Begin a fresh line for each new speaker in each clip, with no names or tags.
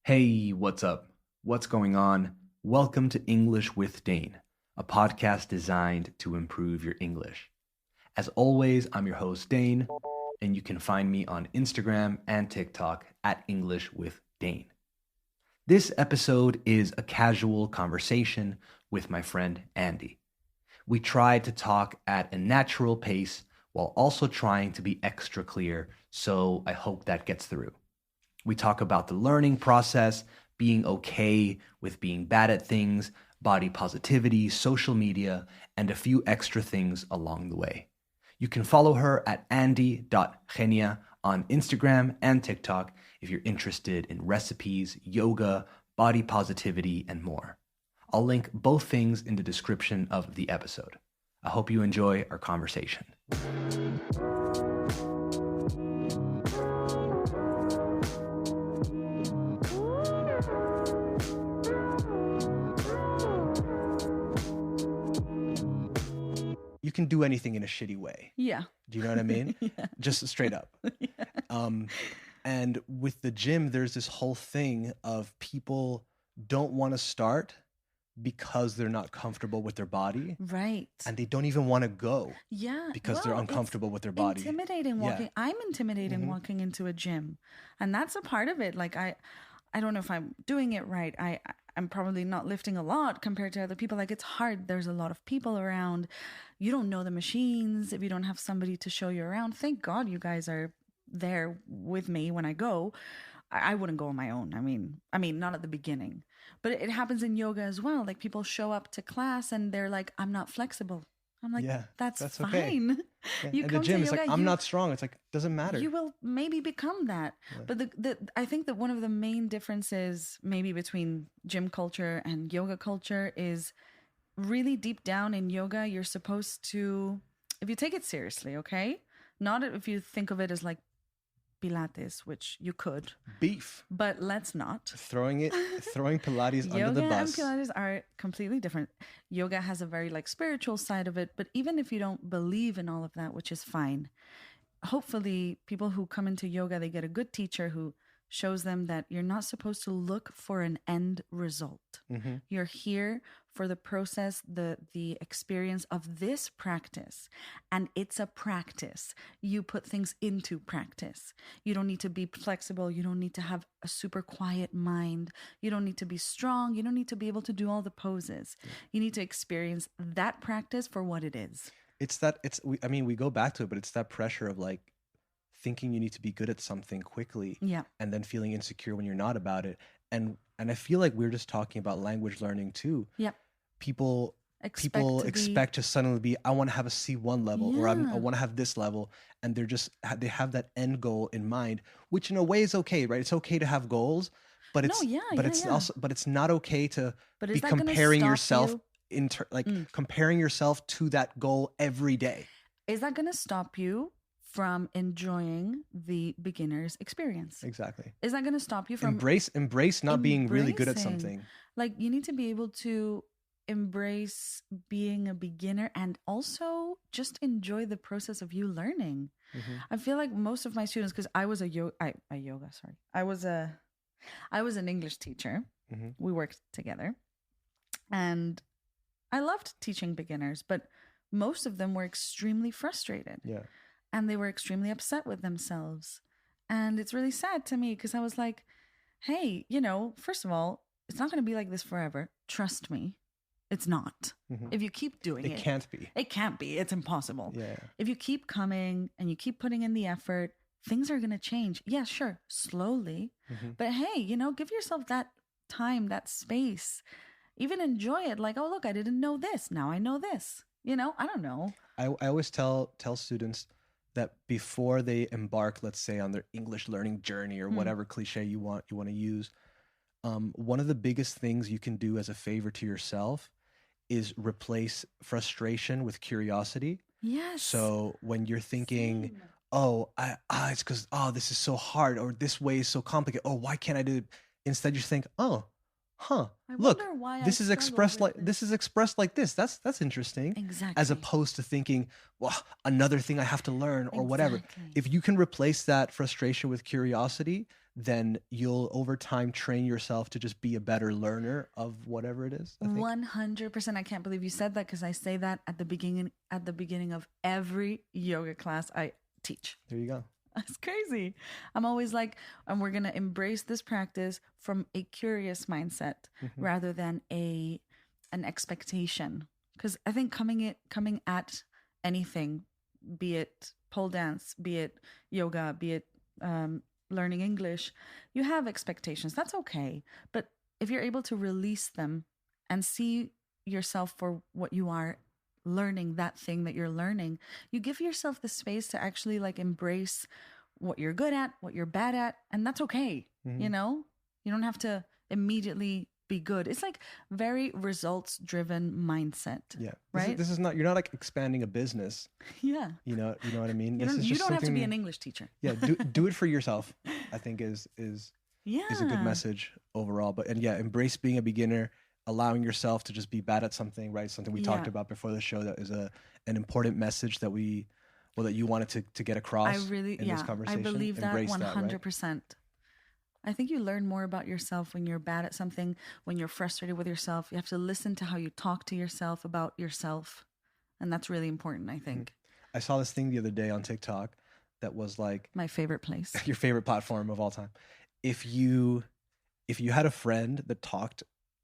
Hey, what's up? What's going on? Welcome to English with Dane, a podcast designed to improve your English. As always, I'm your host, Dane, and you can find me on Instagram and TikTok at English with Dane. This episode is a casual conversation with my friend Andy. We tried to talk at a natural pace while also trying to be extra clear, so I hope that gets through. We talk about the learning process, being okay with being bad at things, body positivity, social media, and a few extra things along the way. You can follow her at andy.genia on Instagram and TikTok if you're interested in recipes, yoga, body positivity, and more. I'll link both things in the description of the episode. I hope you enjoy our conversation. You can do anything in a shitty way.
Yeah.
Do you know what I mean?
Yeah.
Just straight up.
Yeah.
And with the gym, there's this whole thing of people don't want to start because they're not comfortable with their body.
Right.
And they don't even want to go
Yeah.
because they're
Well,
uncomfortable
it's
with their body.
intimidating
Yeah.
walking. I'm intimidating
Mhm.
walking into a gym. And that's a part of it. Like I don't know if I'm doing it right. I'm probably not lifting a lot compared to other people. Like it's hard. There's a lot of people around. You don't know the machines if you don't have somebody to show you around. Thank God you guys are there with me when I go. I wouldn't go on my own. I mean, not at the beginning, but it happens in yoga as well. Like people show up to class and they're like, "I'm not flexible." I'm like,
Yeah,
that's
that's
fine.
okay. Yeah.
You
And the
come to
gym is like,
yoga,
I'm
you-
not strong. It's like, doesn't matter.
You will maybe become that.
Yeah.
But I think that one of the main differences maybe between gym culture and yoga culture is really deep down in yoga, you're supposed to, if you take it seriously, okay? Not if you think of it as like Pilates, which you could,
Beef.
but let's not.
Throwing Pilates under
Yoga
the
and
bus.
Pilates are completely different. Yoga has a very like spiritual side of it, but even if you don't believe in all of that, which is fine, hopefully people who come into yoga, they get a good teacher who shows them that you're not supposed to look for an end result.
Mhm.
You're here for the process, the experience of this practice. And it's a practice. You put things into practice. You don't need to be flexible. You don't need to have a super quiet mind. You don't need to be strong. You don't need to be able to do all the poses. You need to experience that practice for what it is.
We go back to it, but it's that pressure of like thinking you need to be good at something quickly
Yeah.
and then feeling insecure when you're not about it. And I feel like we're just talking about language learning too.
Yeah.
People
to be-
expect to suddenly be, I want to have a C1 level or I
Yeah.
want to have this level. And they have that end goal in mind, which in a way is okay, right? It's okay to have goals, but
No,
it's,
yeah,
but
yeah,
it's
yeah.
also, but it's not okay to
But
be
is that gonna
comparing
stop
yourself
you?
comparing yourself to that goal every day.
Is that going to stop you from enjoying the beginner's experience?
Exactly.
Is that going to stop you from
Embrace not being really good at
embracing?
something.
Like you need to be able to embrace being a beginner and also just enjoy the process of you learning.
Mhm.
I feel like most of my students, because I was I was an English teacher.
Mhm.
We worked together, and I loved teaching beginners, but most of them were extremely frustrated.
Yeah.
And they were extremely upset with themselves. And it's really sad to me because I was like, hey, first of all, it's not going to be like this forever. Trust me. It's not.
Mhm.
If you keep doing it,
It can't be.
It can't be. It's impossible.
Yeah.
If you keep coming and you keep putting in the effort, things are going to change. Yeah, sure. Slowly.
Mhm.
But hey, give yourself that time, that space. Even enjoy it. Like, oh, look, I didn't know this. Now I know this. I don't know.
I always tell students that before they embark, let's say, on their English learning journey or whatever cliche you want to use, one of the biggest things you can do as a favor to yourself is replace frustration with curiosity.
Yes.
So when you're thinking,
Same.
oh, it's because, this is so hard or this way is so complicated. Oh, why can't I do it? Instead, you think,
I
look,
wonder why
this
I
is
struggle
expressed
with
like this is expressed like this. That's interesting.
Exactly.
As opposed to thinking, well, another thing I have to learn or whatever.
Exactly.
If you can replace that frustration with curiosity, then you'll over time train yourself to just be a better learner of whatever it is. I think.
100%. I can't believe you said that, because I say that at the beginning of every yoga class I teach.
There you go.
It's crazy. I'm always like, and we're going to embrace this practice from a curious mindset rather than an expectation. Because I think coming at anything, be it pole dance, be it yoga, be it learning English, you have expectations. That's okay. But if you're able to release them and see yourself for what you are, learning that thing that you're learning, you give yourself the space to actually like embrace what you're good at, what you're bad at, and that's okay. You know, you don't have to immediately be good. It's like very results driven mindset.
Yeah.
Right.
This is not, you're not like expanding a business.
Yeah.
You know what I mean?
You don't have to be an English teacher.
Yeah. Do it for yourself, I think is a good message overall. But, and yeah, embrace being a beginner, allowing yourself to just be bad at something, right? Something we talked about before the show that is an important message that that you wanted to get across in this conversation.
I believe that
Embrace
100%.
Right?
I think you learn more about yourself when you're bad at something, when you're frustrated with yourself. You have to listen to how you talk to yourself about yourself. And that's really important, I think.
I saw this thing the other day on TikTok that was like
my favorite place.
Your favorite platform of all time. If you had a friend that talked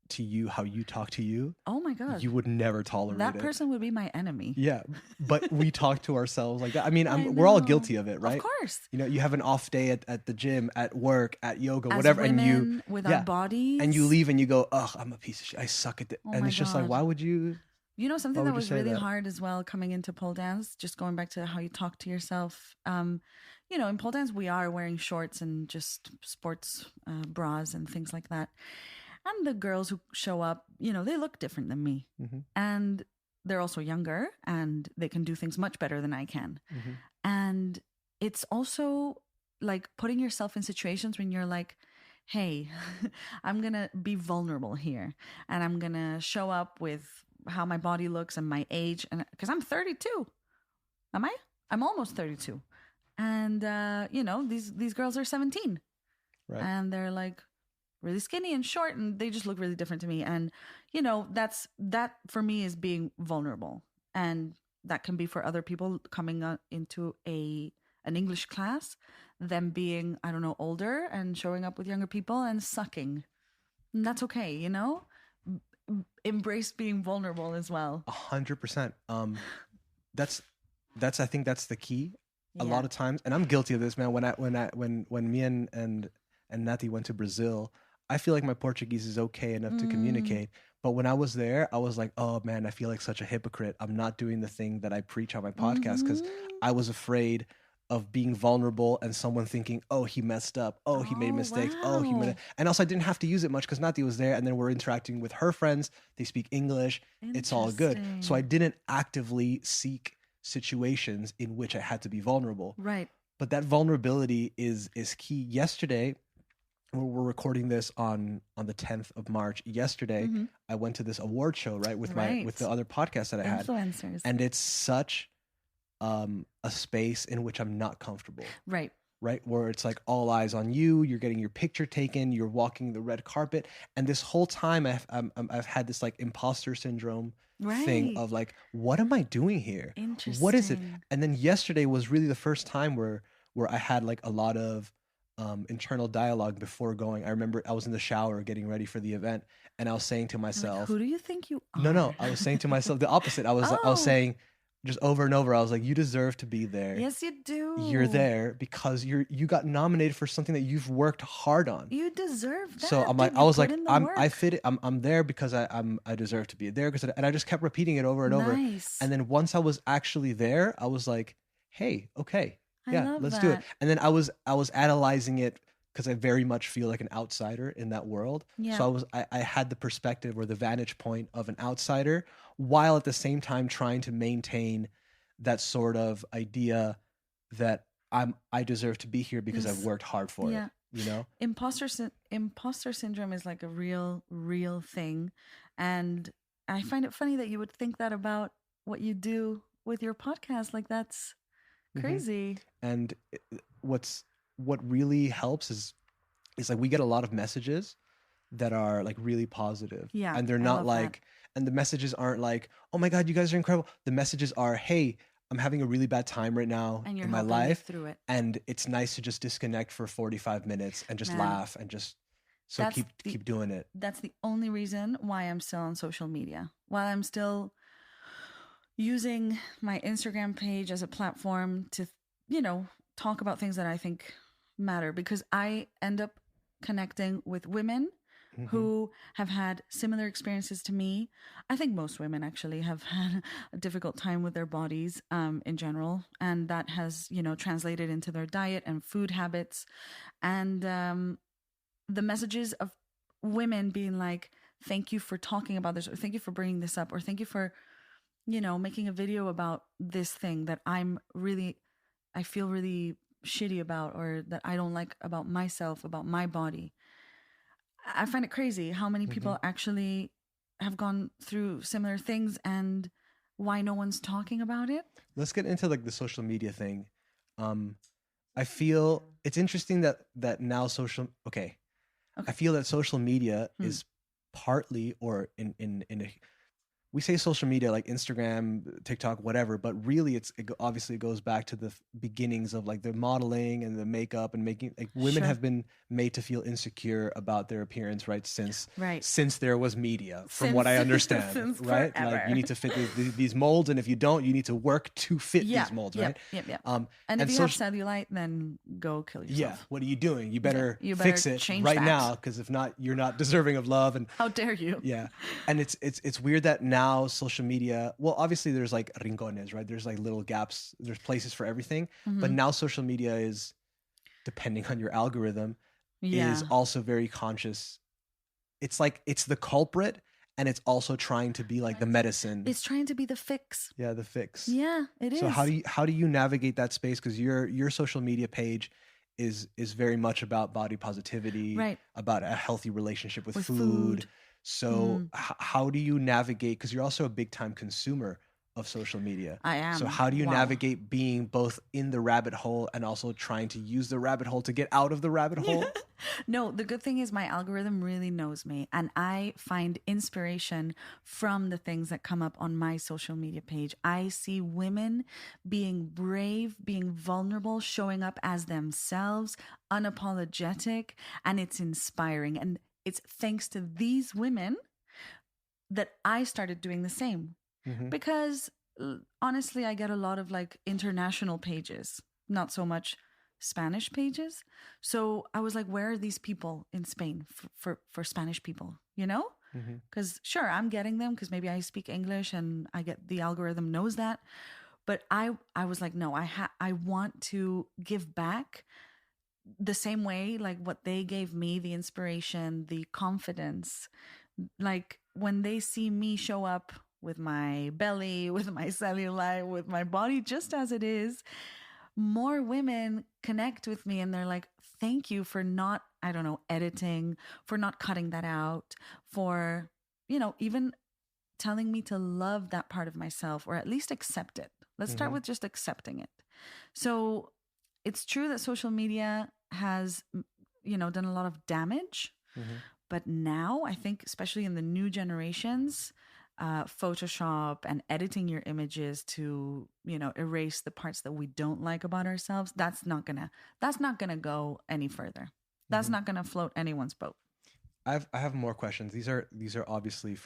to you how you talk to you,
oh my God,
you would never tolerate
that
it.
person would be my enemy.
Yeah, but we talk to ourselves like that. I mean, we're all guilty of it, right?
Of course.
You know, you have an off day at the gym, at work, at yoga,
As
whatever,
women,
and you
with our bodies,
and you leave and you go, ugh, I'm a piece of shit. I suck at it. And it's just like, why would you?
You know, something that was really hard as well coming into pole dance, just going back to how you talk to yourself. You know, in pole dance, we are wearing shorts and just sports bras and things like that. And the girls who show up, you know, they look different than me. And they're also younger and they can do things much better than I can. And it's also like putting yourself in situations when you're like, hey, I'm going to be vulnerable here. And I'm going to show up with how my body looks and my age. And because I'm 32. Am I? I'm almost 32. And, you know, these girls are 17.
Right.
And they're like really skinny and short and they just look really different to me. And, you know, that for me is being vulnerable. And that can be for other people coming into an English class, them being, I don't know, older and showing up with younger people and sucking. And that's okay, you know? Embrace being vulnerable as well.
100%. That's I think that's the key. A lot of times, and I'm guilty of this, man. When me and Nati went to Brazil, I feel like my Portuguese is okay enough to communicate. But when I was there, I was like, oh man, I feel like such a hypocrite. I'm not doing the thing that I preach on my podcast because I was afraid of being vulnerable and someone thinking, oh, he messed up. Oh, he made mistakes.
Wow.
Oh, he made it. And also I didn't have to use it much because Nati was there and then we're interacting with her friends. They speak English. It's all good. So I didn't actively seek situations in which I had to be vulnerable.
Right.
But that vulnerability is key. Yesterday, we're recording this on the 10th of March. Yesterday, I went to this award show, right, with the other podcast that I had.
Influencers.
And it's such a space in which I'm not comfortable.
Right.
Right, where it's like all eyes on you. You're getting your picture taken. You're walking the red carpet, and this whole time I've had this like imposter syndrome thing of like, what am I doing here?
Interesting.
What is it? And then yesterday was really the first time where I had like a lot of internal dialogue before going. I remember I was in the shower getting ready for the event, and I was saying to myself,
like, "Who do you think you are?"
No, I was saying to myself the opposite. I was saying. Just over and over, I was like, you deserve to be there.
Yes, you do.
You're there because you got nominated for something that you've worked hard on.
You deserve that.
So I'm like, I was like, I fit it. I'm there because I deserve to be there and I just kept repeating it over and over. And then once I was actually there, I was like, hey, okay, yeah, let's do it. And then I was analyzing it because I very much feel like an outsider in that world. Yeah. So I had the perspective or the vantage point of an outsider, while at the same time trying to maintain that sort of idea that I deserve to be here because I've worked hard for it. You know,
imposter syndrome is like a real thing, and I find it funny that you would think that about what you do with your podcast. Like that's crazy.
And what really helps is is like we get a lot of messages that are like really positive.
Yeah,
And they're
I
not
love that.
like, and the messages aren't like, oh my God, you guys are incredible. The messages are, hey, I'm having a really bad time right now
And you're
in my
helping me
life.
through it.
And it's nice to just disconnect for 45 minutes and just
Man,
laugh and just, so
that's
keep doing it.
That's the only reason why I'm still on social media. While I'm still using my Instagram page as a platform to, talk about things that I think matter, because I end up connecting with women
Mhm.
who have had similar experiences to me. I think most women actually have had a difficult time with their bodies in general. And that has, translated into their diet and food habits. And the messages of women being like, thank you for talking about this, or thank you for bringing this up, or thank you for, making a video about this thing that I feel really shitty about, or that I don't like about myself, about my body. I find it crazy how many people actually have gone through similar things and why no one's talking about it.
Let's get into like the social media thing. I feel it's interesting that now okay. I feel that social media is partly, or in a, we say social media like Instagram, TikTok, whatever, but really obviously goes back to the beginnings of like the modeling and the makeup and making, like women
Sure.
have been made to feel insecure about their appearance, right? Since there was media, from what I understand,
since
right?
forever.
Like you need to fit these molds, and if you don't, you need to work to fit these molds, right?
Yep. And if you have cellulite, then go kill yourself.
Yeah, what are you doing? You better,
you
fix
better
it
change
right
that.
now, because if not, you're not deserving of love. And
How dare you?
yeah, and it's weird that now social media, well, obviously there's like rincones, right? There's like little gaps, there's places for everything, but now social media is, depending on your algorithm, is also very conscious. It's like it's the culprit, and it's also trying to be like the medicine.
It's trying to be the fix.
Yeah, the fix.
Yeah, it is.
So how do you navigate that space? Because your social media page is very much about body positivity,
Right.
about a healthy relationship with food.
food.
So how do you navigate? Because you're also a big time consumer of social media.
I am.
So how do you
Wow.
navigate being both in the rabbit hole and also trying to use the rabbit hole to get out of the rabbit hole?
No, the good thing is my algorithm really knows me, and I find inspiration from the things that come up on my social media page. I see women being brave, being vulnerable, showing up as themselves, unapologetic, and it's inspiring. And it's thanks to these women that I started doing the same. Because honestly, I get a lot of like international pages, not so much Spanish pages. So I was like, where are these people in Spain for Spanish people, Because sure, I'm getting them because maybe I speak English and I get the algorithm knows that. But I was like, no, I want to give back the same way, like what they gave me, the inspiration, the confidence. Like when they see me show up with my belly, with my cellulite, with my body just as it is, more women connect with me and they're like, thank you for not, I don't know, editing, for not cutting that out, for, even telling me to love that part of myself, or at least accept it. Let's start with just accepting it. So it's true that social media has, done a lot of damage. But now I think, especially in the new generations, Photoshop and editing your images to, erase the parts that we don't like about ourselves, that's not gonna go any further. That's not gonna float anyone's boat.
I have more questions. These are obviously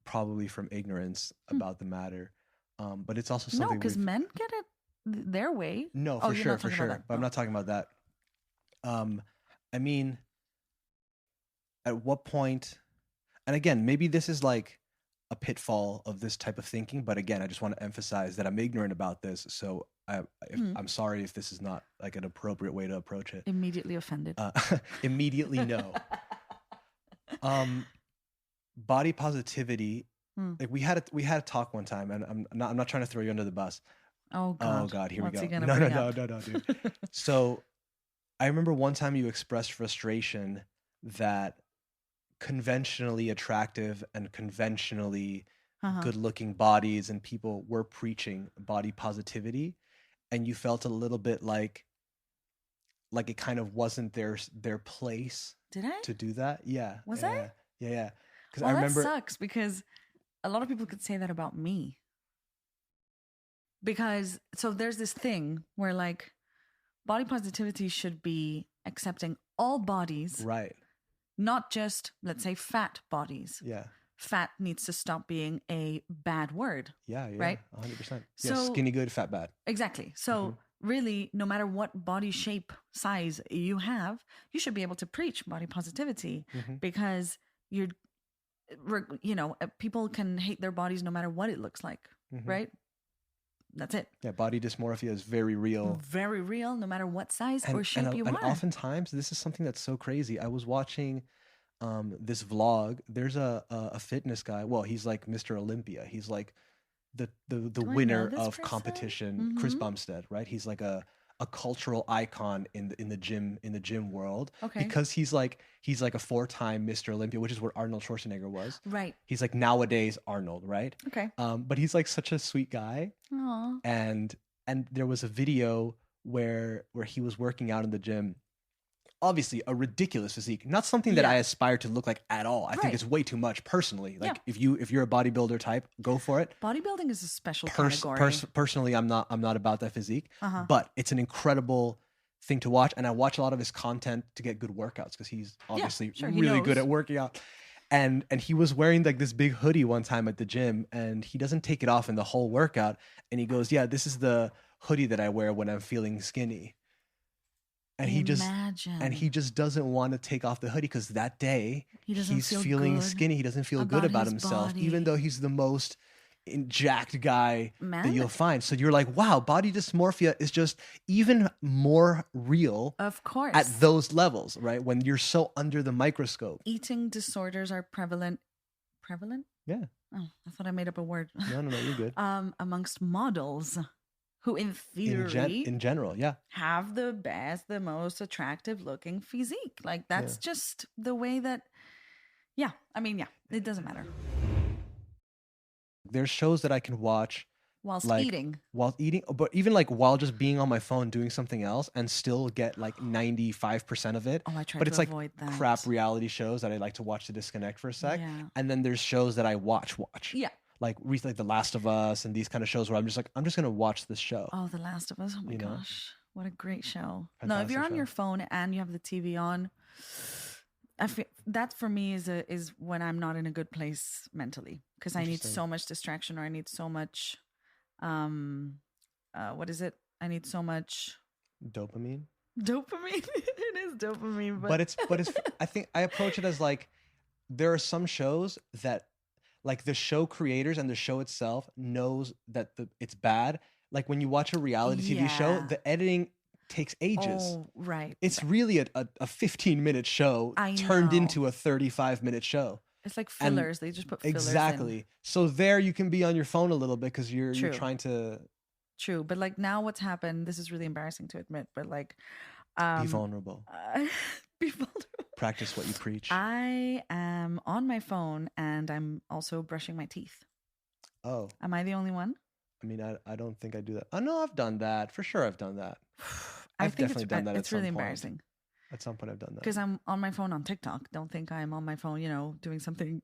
probably from ignorance about the matter, but it's also something.
No, because men get it their way.
No, for sure.
That.
But I'm not talking about that. I mean, at what point? And again, maybe this is like a pitfall of this type of thinking. But again, I just want to emphasize that I'm ignorant about this. So I'm sorry if this is not like an appropriate way to approach it.
Immediately offended.
Immediately no. Body positivity. Like we had a talk one time, and I'm not trying to throw you under the bus.
Oh God!
Here
What's
we go.
No,
dude. So I remember one time you expressed frustration that conventionally attractive and conventionally good-looking bodies and people were preaching body positivity, and you felt a little bit like like it kind of wasn't their place
Did I?
to do that. Yeah.
Was
yeah,
I?
Yeah. Because
Well,
I remember.
that sucks because a lot of people could say that about me. Because so there's this thing where like body positivity should be accepting all bodies,
Right.
not just, let's say, fat bodies.
Yeah.
Fat needs to stop being a bad word.
Yeah.
Right?
100%. Yeah.
So-
Skinny good, fat bad.
Exactly. So really, no matter what body shape, size you have, you should be able to preach body positivity
Mhm.
because people can hate their bodies no matter what it looks like,
Mhm.
right? That's it.
Yeah. Body dysmorphia is very real.
Very real, no matter what size or shape you
and
are.
oftentimes this is something that's so crazy. I was watching this vlog. There's a fitness guy. Well, he's like Mr. Olympia. He's like the
I know
winner
this
of
person?
competition. Chris
Mhm.
Bumstead, right? He's like a cultural icon in the gym world.
Okay.
Because he's like a 4-time Mr. Olympia, which is what Arnold Schwarzenegger was.
Right.
He's like nowadays Arnold, right?
Okay.
But he's like such a sweet guy.
Aw.
And there was a video where he was working out in the gym. Obviously a ridiculous physique, not something that
Yeah.
I aspire to look like at all. I think
Right.
it's way too much personally. Like
Yeah.
if you're a bodybuilder type, go for it.
Bodybuilding is a special category.
Personally, I'm not about that physique,
Uh-huh.
but it's an incredible thing to watch, and I watch a lot of his content to get good workouts because he's obviously
sure, he
really good
knows.
at working out. And he was wearing like this big hoodie one time at the gym, and he doesn't take it off in the whole workout. And he goes, "Yeah, this is the hoodie that I wear when I'm feeling skinny." And he just doesn't want to take off the hoodie because that day
He doesn't
he's
feel
feeling
good
skinny. He doesn't feel good
about
about
his
himself, even
body.
though he's the most jacked guy that
Man.
you'll find. So you're like, wow, body dysmorphia is just even more real
Of course.
at those levels, right? When you're so under the microscope.
Eating disorders are prevalent. Prevalent?
Yeah.
Oh, I thought I made up a word.
No, you're good.
Amongst models who, in theory,
In general, yeah.
have the best, the most attractive looking physique. Like that's just the way that. Yeah, I mean, yeah, it doesn't matter.
There's shows that I can watch
Whilst
like,
eating.
while eating, but even like while just being on my phone doing something else and still get like 95% of it.
Oh, I try
But
to
it's like
avoid that.
crap reality shows that I like to watch to disconnect for a sec.
Yeah.
And then there's shows that I watch.
Yeah.
Like The Last of Us and these kind of shows where I'm just gonna watch this show.
Oh, The Last of Us. Oh my
You know?
gosh. What a great show. No, if
Fantastic
you're on
show.
your phone and you have the TV on, I feel that for me is when I'm not in a good place mentally because I need
Interesting.
so much distraction or I need so much what is it? I need so much
Dopamine.
dopamine. It is dopamine,
But it's I think I approach it as like there are some shows that like the show creators and the show itself knows that it's bad. Like when you watch a reality TV show,
Yeah.
the editing takes ages.
Oh, right.
It's really a 15-minute show
I
turned
know.
into a 35-minute show.
It's like
and-
fillers. They just put fillers
Exactly.
in.
So there you can be on your phone a little bit because you're
True.
trying to
True. But like now what's happened, this is really embarrassing to admit, but like
be vulnerable.
be vulnerable.
Practice what you preach.
I am on my phone and I'm also brushing my teeth.
Oh,
Am I the only one?
I mean, I don't think I do that. Oh no, I've done that for sure. I've done that.
I
I've
think
definitely done that at
it's really
some point.
embarrassing
At some point, I've done that.
because I'm on my phone on TikTok. Don't think I'm on my phone, doing something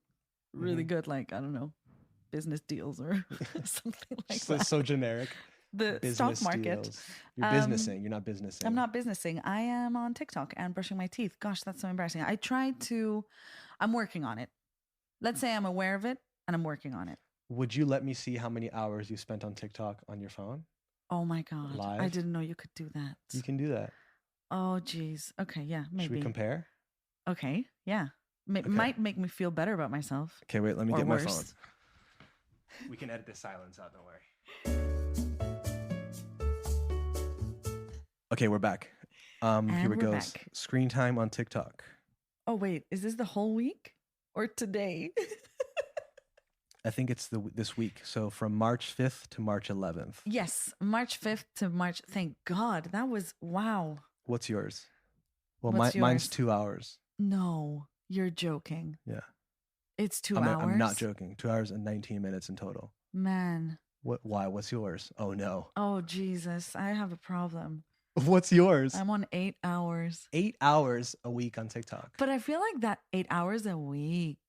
really
Mhm.
good, like I don't know, business deals or something like
So,
that.
so generic.
The
Business
stock market.
deals. You're
Um,
businessing. You're not businessing.
I'm not businessing. I am on TikTok and brushing my teeth. Gosh, that's so embarrassing. I'm working on it. Let's say I'm aware of it and I'm working on it.
Would you let me see how many hours you spent on TikTok on your phone?
Oh my God. I
Live?
didn't know you could do that.
You can do that.
Oh, geez. Okay. Yeah.
Should we
Maybe.
compare?
Okay. Yeah.
Okay.
Might make me feel better about myself.
Okay, wait. Let me
Or
get my
worse.
phone. We can edit this silence out. Don't worry. Okay, we're back. Here
And
it
we're
goes.
back.
Screen time on TikTok.
Oh, wait. Is this the whole week or today?
I think it's this week. So from March 5th to March 11th.
Yes. March 5th to March. Thank God. That was wow.
What's yours? Well,
What's
mine's
yours?
2 hours.
No, you're joking.
Yeah.
It's 2
I'm,
hours.
I'm not joking. 2 hours and 19 minutes in total.
Man.
Why? What's yours? Oh no.
Oh, Jesus. I have a problem.
What's yours?
I'm on 8 hours.
8 hours a week on TikTok.
But I feel like that 8 hours a week.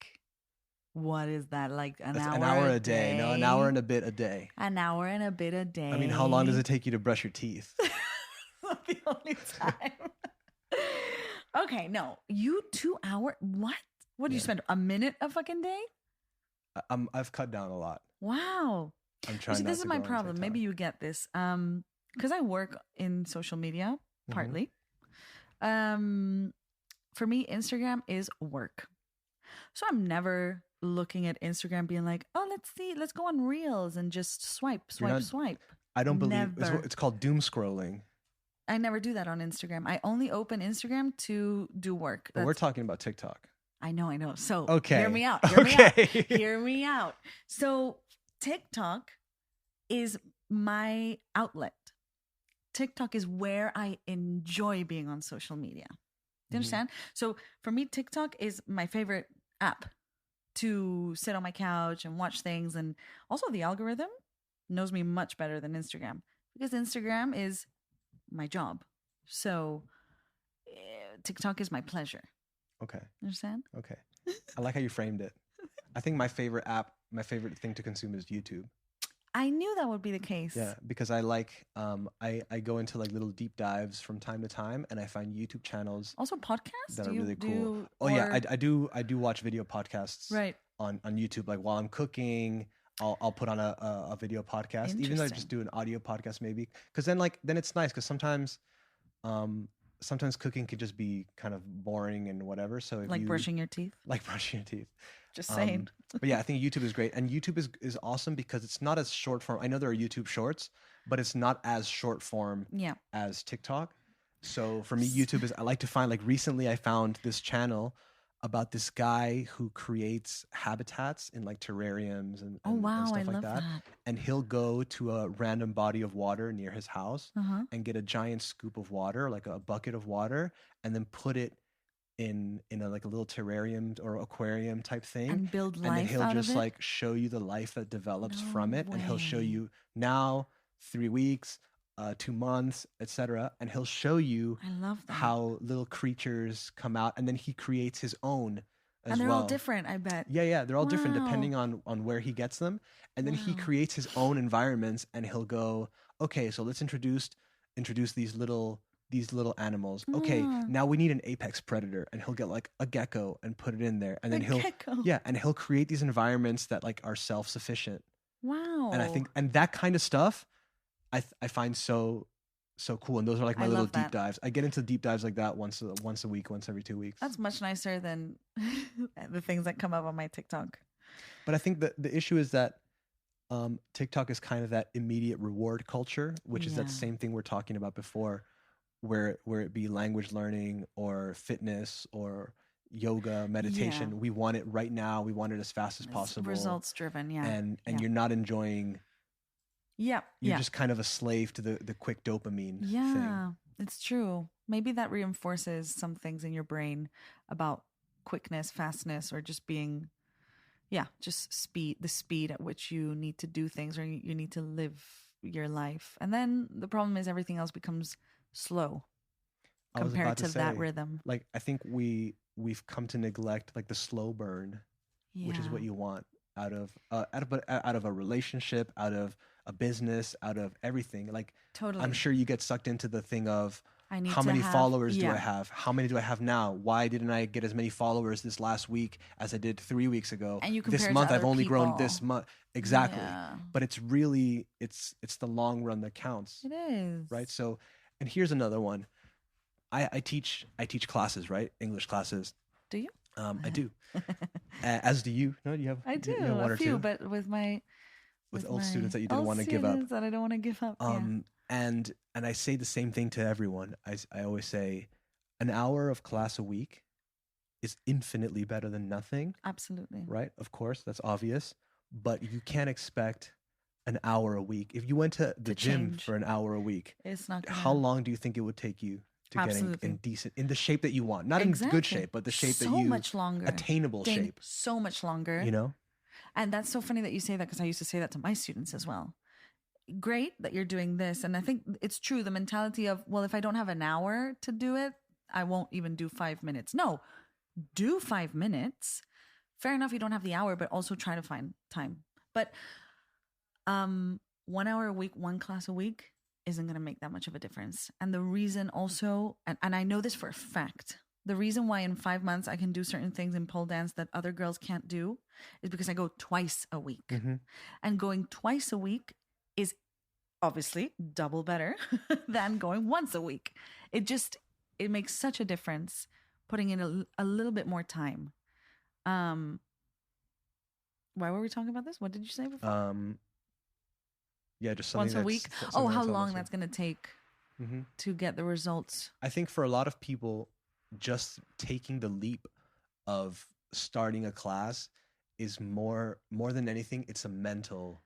What is that? Like
That's an hour a day. No, an hour and a bit a day.
An hour and a bit a day.
I mean, how long does it take you to brush your teeth?
Not the only time. Okay, no. You 2 hour. What? What do you spend? A minute a fucking day?
I've cut down a lot.
Wow.
I'm trying.
This is my problem. Maybe you get this. Because I work in social media partly. For me, Instagram is work. So I'm never looking at Instagram being like, oh, let's go on Reels and just swipe.
I don't believe it's called doom scrolling.
I never do that on Instagram. I only open Instagram to do work.
But we're talking about TikTok.
I know. So
okay.
Hear me out. Hear me out. So TikTok is my outlet. TikTok is where I enjoy being on social media. Do you understand? So for me, TikTok is my favorite app to sit on my couch and watch things. And also the algorithm knows me much better than Instagram, because Instagram is my job. So TikTok is my pleasure.
Okay.
Understand?
Okay. I like how you framed it. I think my favorite thing to consume is YouTube.
I knew that would be the case.
Yeah, because I like I go into like little deep dives from time to time, and I find YouTube channels
also podcasts
that are really cool. Yeah, I do watch video podcasts
right
on YouTube. Like while I'm cooking, I'll put on a video podcast, even though I just do an audio podcast maybe, because then it's nice, because sometimes cooking could just be kind of boring and whatever. So if
brushing your teeth.
Like brushing your teeth.
Just saying.
But yeah, I think YouTube is great. And YouTube is awesome because it's not as short form. I know there are YouTube shorts, but it's not as short form as TikTok. So for me, YouTube is, I like to find, like recently I found this channel about this guy who creates habitats in like terrariums and stuff like that. And he'll go to a random body of water near his house and get a giant scoop of water, like a bucket of water, and then put it in a like a little terrarium or aquarium type thing,
and build life,
and then he'll
out
just
of it?
like show you the life that develops from it. And he'll show you now 3 weeks, 2 months, etc. And he'll show you how little creatures come out, and then he creates his own as
and they're
well.
all different, I bet.
Yeah, they're all different depending on where he gets them. And then he creates his own environments, and he'll go, okay, so let's introduce these little animals. Okay, now we need an apex predator, and he'll get like a gecko and put it in there, and then he'll create these environments that like are self-sufficient.
Wow.
And I think, and that kind of stuff I find so cool, and those are like my little deep dives. I get into deep dives like that once a week, once every 2 weeks.
That's much nicer than the things that come up on my TikTok.
But I think that the issue is that TikTok is kind of that immediate reward culture, which is that same thing we're talking about before, where it be language learning or fitness or yoga, meditation. We want it right now. We want it as fast as possible.
Results driven,
And you're not enjoying. You're just kind of a slave to the quick dopamine thing.
It's true. Maybe that reinforces some things in your brain about quickness, fastness, or just being, just the speed at which you need to do things, or you need to live your life. And then the problem is everything else becomes slow compared to that rhythm.
Like, I think we've come to neglect like the slow burn, which is what you want out of a relationship, out of a business, out of everything. Like,
totally.
I'm sure you get sucked into the thing of how many followers do I have? How many do I have now? Why didn't I get as many followers this last week as I did 3 weeks ago?
And you
this month I've only grown this month. Exactly.
Yeah.
But it's really it's the long run that counts.
It is.
Right? So, and here's another one. I teach classes, right? English classes.
Do you?
I do. As do you. No, you have.
I do.
You have one
a
or
few,
two?
but with
old students that you didn't want to give up.
That I don't want to give up.
And I say the same thing to everyone. I always say, an hour of class a week is infinitely better than nothing.
Absolutely.
Right? Of course, that's obvious. But you can't expect an hour a week. If you went to the gym for an hour a week,
it's not gonna...
how long do you think it would take you to get in the shape that you want? Not in good shape, but the shape that you...
So much longer.
Attainable shape.
So much longer.
You know?
And that's so funny that you say that, because I used to say that to my students as well. great that you're doing this. And I think it's true. The mentality of, well, if I don't have an hour to do it, I won't even do 5 minutes. No, do 5 minutes. Fair enough, you don't have the hour, but also try to find time. But 1 hour a week, one class a week isn't going to make that much of a difference. And the reason also, and I know this for a fact, the reason why in 5 months I can do certain things in pole dance that other girls can't do is because I go twice a week.
Mm-hmm.
And going twice a week is obviously double better than going once a week. It makes such a difference putting in a little bit more time. Why were we talking about this? What did you say before?
Yeah, just something
once a week. Oh, how long that's going to take to get the results?
I think for a lot of people, just taking the leap of starting a class is more than anything. It's a mental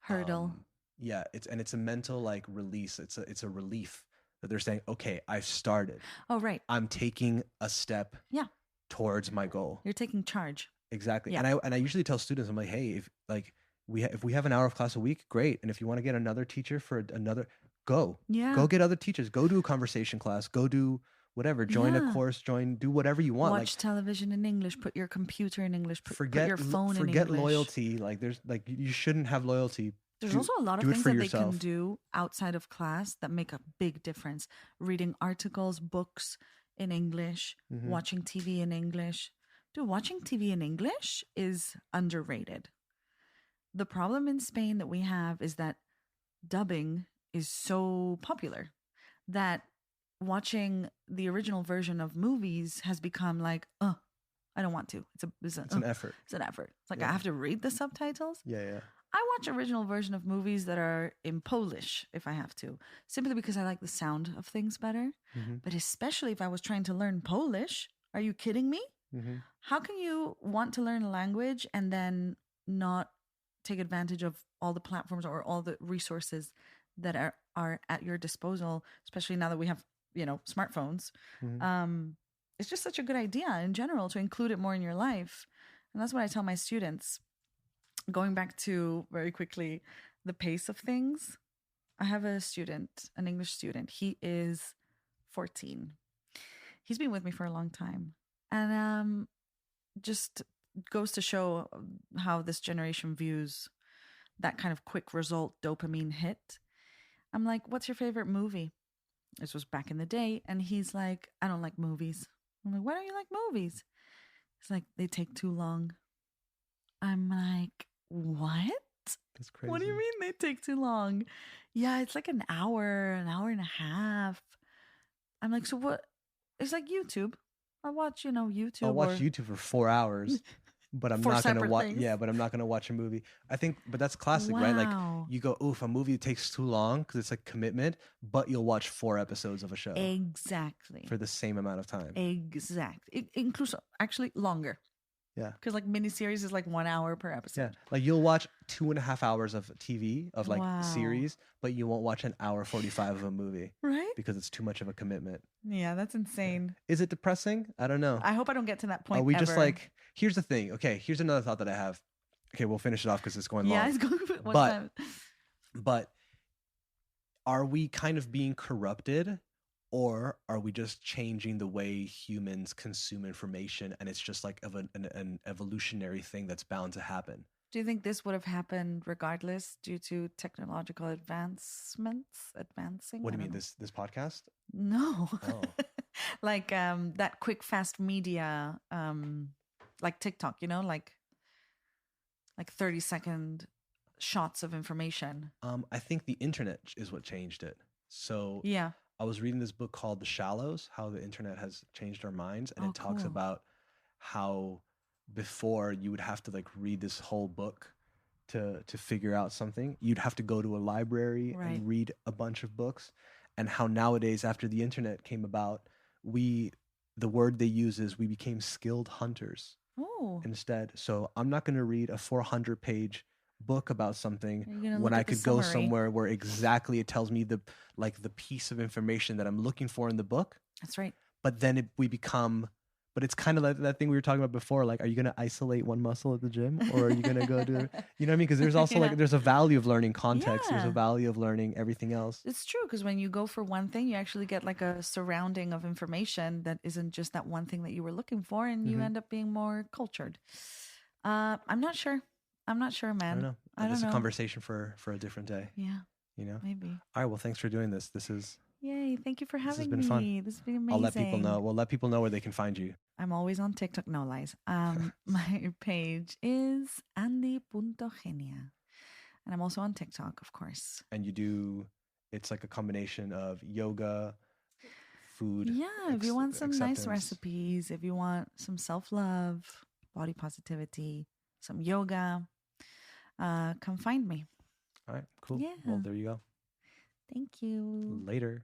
hurdle.
It's a mental like release. It's a relief that they're saying, okay, I've started.
Oh, right.
I'm taking a step.
Yeah.
Towards my goal.
You're taking charge.
Exactly.
Yeah.
And I usually tell students, I'm like, hey, if we have an hour of class a week, great. And if you want to get another teacher for another, go.
Yeah.
Go get other teachers. Go do a conversation class. Go do whatever. Join a course. Do whatever you want.
Watch television in English. Put your computer in English. Put your phone in English.
Forget loyalty. Like you shouldn't have loyalty.
There's also a lot of things that they can do outside of class that make a big difference. Reading articles, books in English, watching TV in English. Dude, watching TV in English is underrated. The problem in Spain that we have is that dubbing is so popular that watching the original version of movies has become like, I don't want to. It's an effort. It's an effort. It's like I have to read the subtitles.
Yeah.
I watch original version of movies that are in Polish if I have to, simply because I like the sound of things better. But especially if I was trying to learn Polish, are you kidding me? How can you want to learn a language and then not take advantage of all the platforms or all the resources that are at your disposal, especially now that we have, smartphones? It's just such a good idea in general to include it more in your life. And that's what I tell my students. Going back to, very quickly, the pace of things. I have a student, an English student. He is 14. He's been with me for a long time. And just goes to show how this generation views that kind of quick result dopamine hit. I'm like, what's your favorite movie? This was back in the day. And he's like, I don't like movies. I'm like, why don't you like movies? He's like, they take too long. I'm like, what?
That's crazy.
What do you mean they take too long? Yeah, it's like an hour and a half. I'm like, so what? It's like YouTube. I watch, YouTube.
I'll watch YouTube for 4 hours, but I'm not going to watch. Yeah, but I'm not going to watch a movie. I think, but that's classic, right? Like you go, oof, a movie takes too long because it's like commitment, but you'll watch 4 episodes of a show.
Exactly.
For the same amount of time.
Exactly. It includes actually longer.
Yeah.
Because like miniseries is like 1 hour per episode.
Yeah. Like you'll watch 2.5 hours of TV of like series, but you won't watch an hour 45 of a movie.
Right.
Because it's too much of a commitment.
Yeah, that's insane.
Is it depressing? I don't know.
I hope I don't get to that point.
Are we just like, here's the thing. Okay, here's another thought that I have. Okay, we'll finish it off because it's going long.
Yeah, it's going
but are we kind of being corrupted? Or are we just changing the way humans consume information and it's just like an evolutionary thing that's bound to happen?
Do you think this would have happened regardless due to technological advancing?
What do you mean, this podcast?
No.
Oh.
Like that quick, fast media, like TikTok, like 30-second shots of information.
I think the internet is what changed it. So
yeah.
I was reading this book called The Shallows, How the Internet Has Changed Our Minds. And it talks about how before you would have to like read this whole book to figure out something. You'd have to go to a library and read a bunch of books. And how nowadays, after the internet came about, the word they use is we became skilled hunters instead. So I'm not going to read a 400-page book about something when I could go somewhere where exactly it tells me the piece of information that I'm looking for in the book.
That's right.
But then we become But it's kind of like that thing we were talking about before. Like, are you going to isolate one muscle at the gym, or are you going to go to, you know what I mean? Because there's also like, there's a value of learning context. There's a
Yeah.
value of learning everything else.
It's true because when you go for one thing, you actually get like a surrounding of information that isn't just that one thing that you were looking for, and you end up being more cultured. I'm not sure. I'm not sure, man.
I don't know.
I don't
This is
know.
a conversation for a different day,
Yeah,
you know?
maybe.
All right. Well, thanks for doing this. This is,
Yay! Thank you for
has
having
been
me.
fun.
This has been amazing.
I'll let people know. We'll let people know where they can find you.
I'm always on TikTok. No lies. My page is Andy.genia. And I'm also on TikTok, of course.
And you do, it's like a combination of yoga, food.
Yeah, if you want some nice
acceptance.
recipes, if you want some self-love, body positivity, some yoga, come find me.
All right, cool.
Yeah.
Well, there you go.
Thank you.
Later.